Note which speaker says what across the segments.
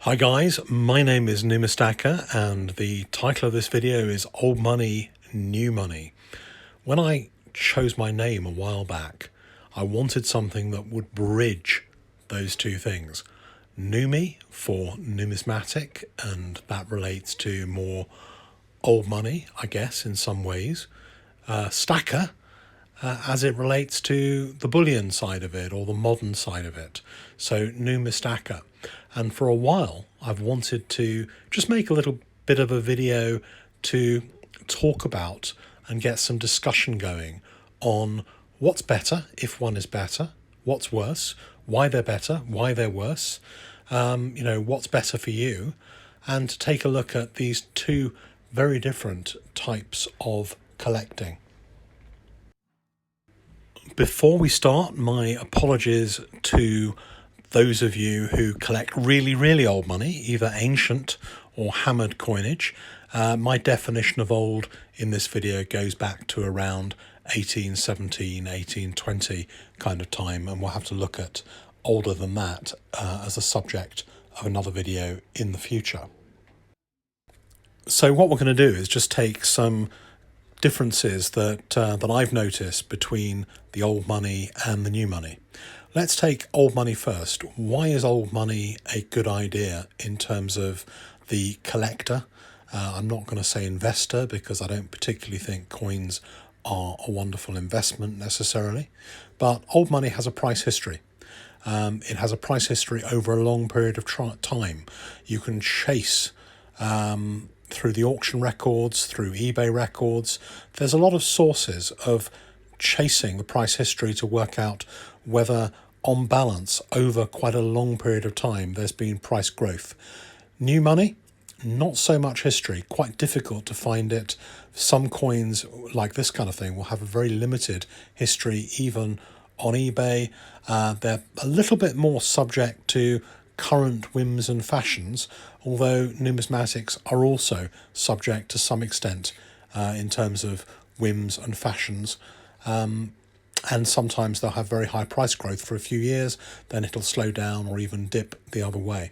Speaker 1: Hi guys, my name is Numismatic and the title of this video is Old Money, New Money. When I chose my name a while back, I wanted something that would bridge those two things. Numi for numismatic, and that relates to more old money, I guess, in some ways. Stacker, as it relates to the bullion side of it or the modern side of it. So Numismatic. And for a while, I've wanted to just make a little bit of a video to talk about and get some discussion going on what's better, if one is better, what's worse, why they're better, why they're worse, what's better for you, and to take a look at these two very different types of collecting. Before we start, my apologies to those of you who collect really, really old money, either ancient or hammered coinage. My definition of old in this video goes back to around 1817, 1820 kind of time, and we'll have to look at older than that as a subject of another video in the future. So what we're going to do is just take some differences that I've noticed between the old money and the new money. Let's take old money first. Why is old money a good idea in terms of the collector? I'm not going to say investor because I don't particularly think coins are a wonderful investment necessarily, but old money has a price history. It has a price history over a long period of time. You can chase through the auction records, through eBay records. There's a lot of sources of chasing the price history to work out whether on balance over quite a long period of time there's been price growth. New money, not so much history, quite difficult to find it. Some coins like this kind of thing will have a very limited history even on eBay. They're a little bit more subject to current whims and fashions, although numismatics are also subject to some extent in terms of whims and fashions. And sometimes they'll have very high price growth for a few years, then it'll slow down or even dip the other way.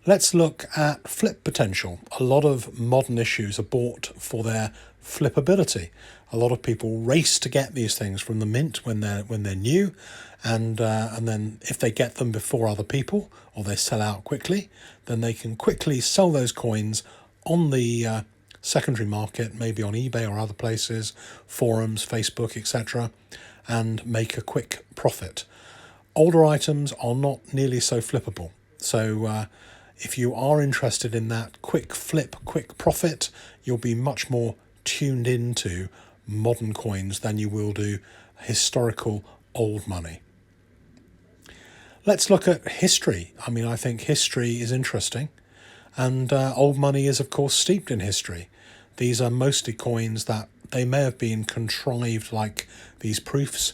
Speaker 1: Let's look at flip potential. A lot of modern issues are bought for their flippability. A lot of people race to get these things from the mint when they're new, and then if they get them before other people or they sell out quickly, then they can quickly sell those coins on the secondary market, maybe on eBay or other places, forums, Facebook, etc., and make a quick profit. Older items are not nearly so flippable. So if you are interested in that quick flip, quick profit, you'll be much more tuned into modern coins than you will do historical old money. Let's look at history. I mean, I think history is interesting. And old money is, of course, steeped in history. These are mostly coins that they may have been contrived like these proofs.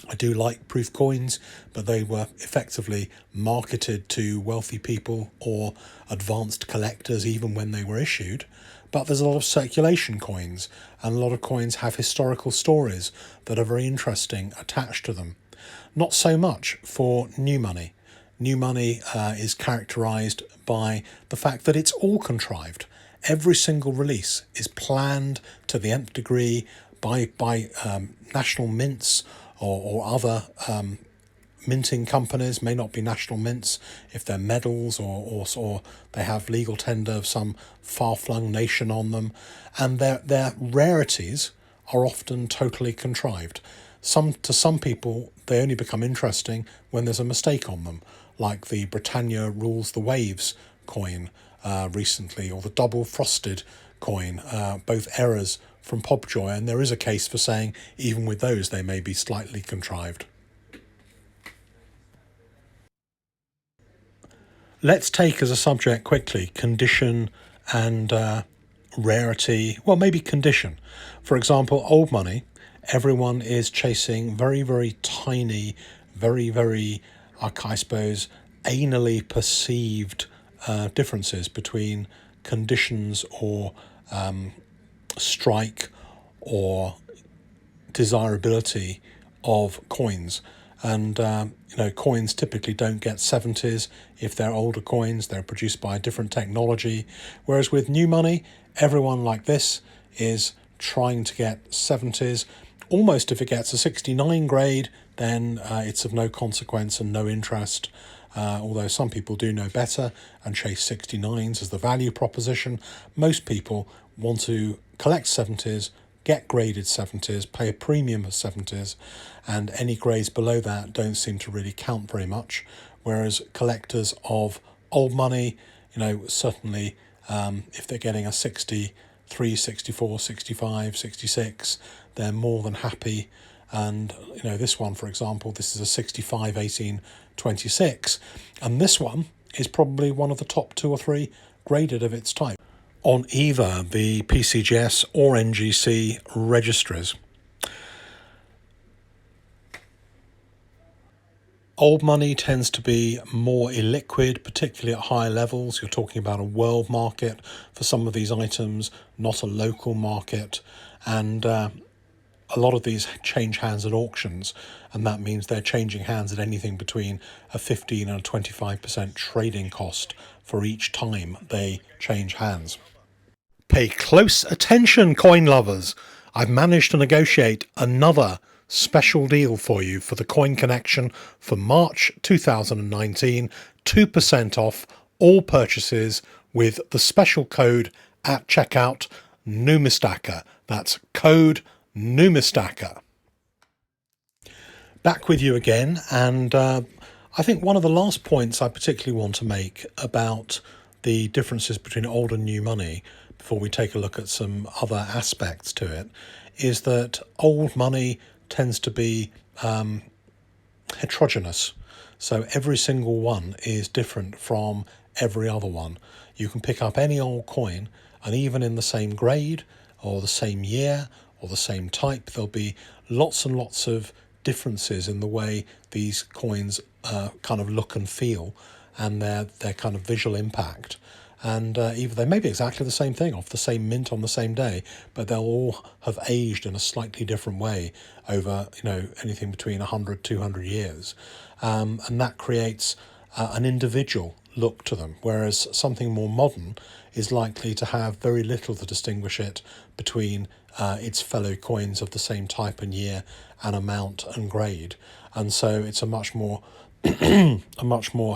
Speaker 1: I do like proof coins, but they were effectively marketed to wealthy people or advanced collectors even when they were issued. But there's a lot of circulation coins, and a lot of coins have historical stories that are very interesting attached to them. Not so much for new money. New money is characterized by the fact that it's all contrived. Every single release is planned to the nth degree by national mints or other minting companies. May not be national mints if they're medals or they have legal tender of some far-flung nation on them. And their rarities are often totally contrived. To some people, they only become interesting when there's a mistake on them, like the Britannia Rules the Waves coin recently, or the double frosted coin, both errors from Pobjoy, and there is a case for saying even with those they may be slightly contrived. Let's take as a subject quickly condition and rarity, well, maybe condition. For example, old money, everyone is chasing very, very tiny, very, very, I suppose, anally perceived differences between conditions or strike or desirability of coins. And coins typically don't get 70s if they're older coins. They're produced by a different technology. Whereas with new money, everyone like this is trying to get 70s. Almost if it gets a 69 grade, then it's of no consequence and no interest. Although some people do know better and chase 69s as the value proposition, most people want to collect 70s, get graded 70s, pay a premium of 70s, and any grades below that don't seem to really count very much. Whereas collectors of old money, certainly if they're getting a 63, 64, 65, 66, they're more than happy. And this one, for example, this is a 65, 18, 26, and this one is probably one of the top 2 or 3 graded of its type on either the PCGS or NGC registries. Old money tends to be more illiquid, particularly at higher levels. You're talking about a world market for some of these items, not a local market. And a lot of these change hands at auctions, and that means they're changing hands at anything between a 15 and a 25% trading cost for each time they change hands. Pay close attention, coin lovers. I've managed to negotiate another special deal for you for the Coin Connection for March 2019, 2% off all purchases with the special code at checkout, Numismatic. That's code Numismatic. Back with you again, and I think one of the last points I particularly want to make about the differences between old and new money, before we take a look at some other aspects to it, is that old money tends to be heterogeneous. So every single one is different from every other one. You can pick up any old coin, and even in the same grade or the same year or the same type, there'll be lots and lots of differences in the way these coins kind of look and feel, and their kind of visual impact. And even they may be exactly the same thing off the same mint on the same day, but they'll all have aged in a slightly different way over anything between 100, 200 years, and that creates an individual look to them, whereas something more modern is likely to have very little to distinguish it between its fellow coins of the same type and year and amount and grade. And so it's a much more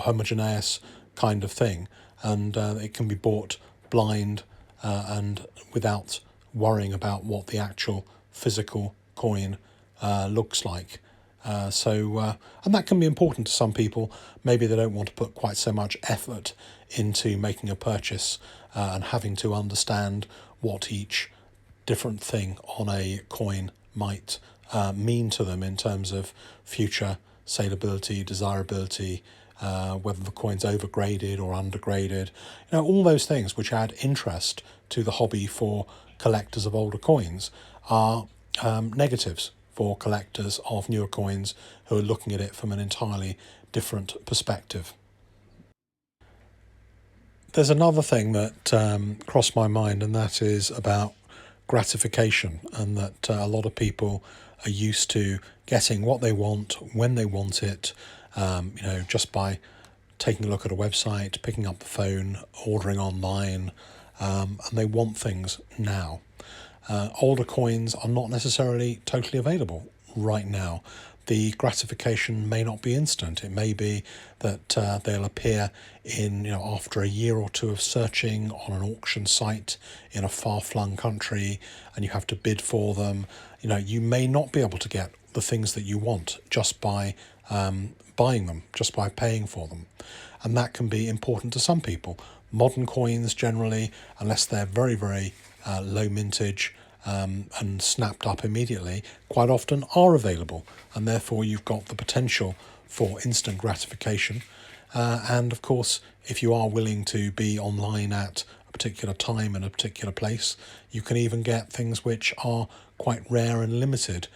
Speaker 1: homogeneous kind of thing, and it can be bought blind and without worrying about what the actual physical coin looks like. And that can be important to some people. Maybe they don't want to put quite so much effort into making a purchase and having to understand what each different thing on a coin might mean to them in terms of future saleability, desirability, whether the coin's overgraded or undergraded. All those things which add interest to the hobby for collectors of older coins are negatives for collectors of newer coins who are looking at it from an entirely different perspective. There's another thing that crossed my mind, and that is about gratification, and that a lot of people are used to getting what they want when they want it, just by taking a look at a website, picking up the phone, ordering online, and they want things now. Older coins are not necessarily totally available right now. The gratification may not be instant. It may be that they'll appear in after a year or two of searching on an auction site in a far-flung country, and you have to bid for them. You may not be able to get the things that you want just by buying them, just by paying for them, and that can be important to some people. Modern coins generally, unless they're very, very low mintage and snapped up immediately, quite often are available, and therefore you've got the potential for instant gratification. And of course, if you are willing to be online at a particular time and a particular place, you can even get things which are quite rare and limited.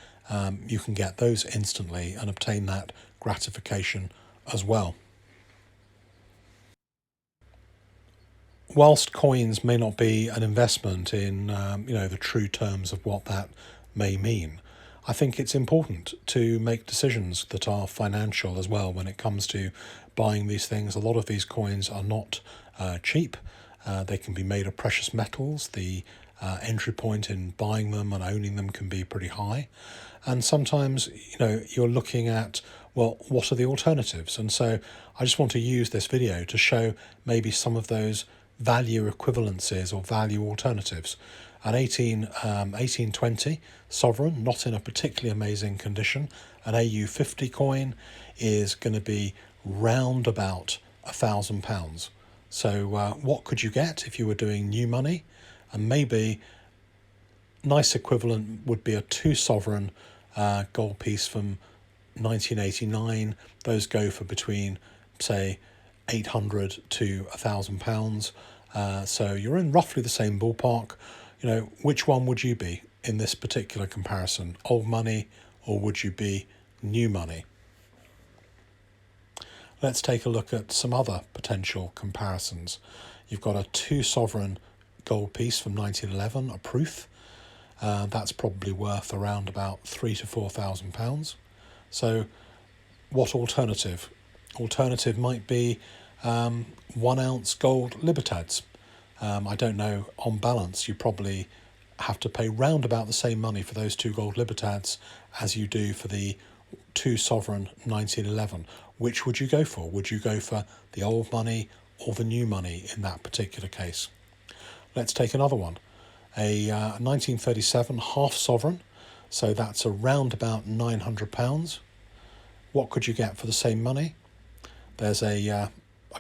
Speaker 1: You can get those instantly and obtain that gratification as well. Whilst coins may not be an investment in the true terms of what that may mean, I think it's important to make decisions that are financial as well when it comes to buying these things. A lot of these coins are not cheap. They can be made of precious metals. The entry point in buying them and owning them can be pretty high. And sometimes, you're looking at, well, what are the alternatives? And so I just want to use this video to show maybe some of those value equivalences or value alternatives. An 1820 sovereign, not in a particularly amazing condition, an AU50 coin is going to be round about £1,000. So what could you get if you were doing new money? And maybe nice equivalent would be a 2 sovereign gold piece from 1989. Those go for between, say, £800 to £1,000. So you're in roughly the same ballpark. Which one would you be in this particular comparison? Old money, or would you be new money? Let's take a look at some other potential comparisons. You've got a 2 sovereign gold piece from 1911, a proof. That's probably worth around about £3,000 to £4,000. So what alternative? Alternative might be 1 ounce gold libertads. I don't know, on balance, you probably have to pay round about the same money for those 2 gold libertads as you do for the 2 sovereign 1911. Which would you go for? Would you go for the old money or the new money in that particular case? Let's take another one. A 1937 half sovereign, so that's around about £900. What could you get for the same money? There's a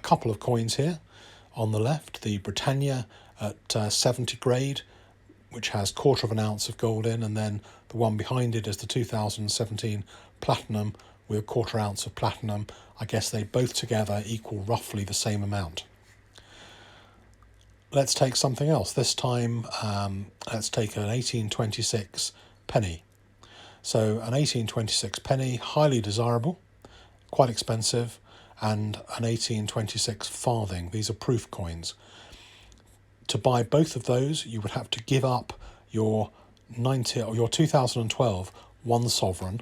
Speaker 1: couple of coins here. On the left, the Britannia at 70 grade, which has 1/4 of an ounce of gold in, and then the one behind it is the 2017 platinum with 1/4 ounce of platinum. I guess they both together equal roughly the same amount. Let's take something else. This time, let's take an 1826 penny. So an 1826 penny, highly desirable, quite expensive, and an 1826 farthing. These are proof coins. To buy both of those, you would have to give up your 2012 1 sovereign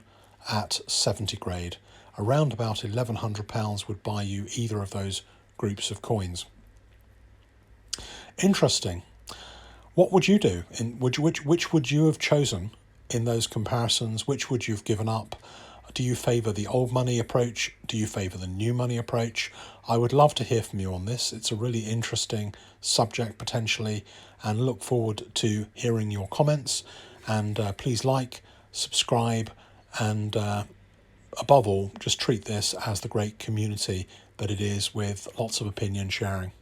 Speaker 1: at 70 grade. Around about £1,100 would buy you either of those groups of coins. Interesting. What would you do? Which would you have chosen in those comparisons? Which would you have given up? Do you favour the old money approach? Do you favour the new money approach? I would love to hear from you on this. It's a really interesting subject potentially, and look forward to hearing your comments. And please like, subscribe, and above all, just treat this as the great community that it is, with lots of opinion sharing.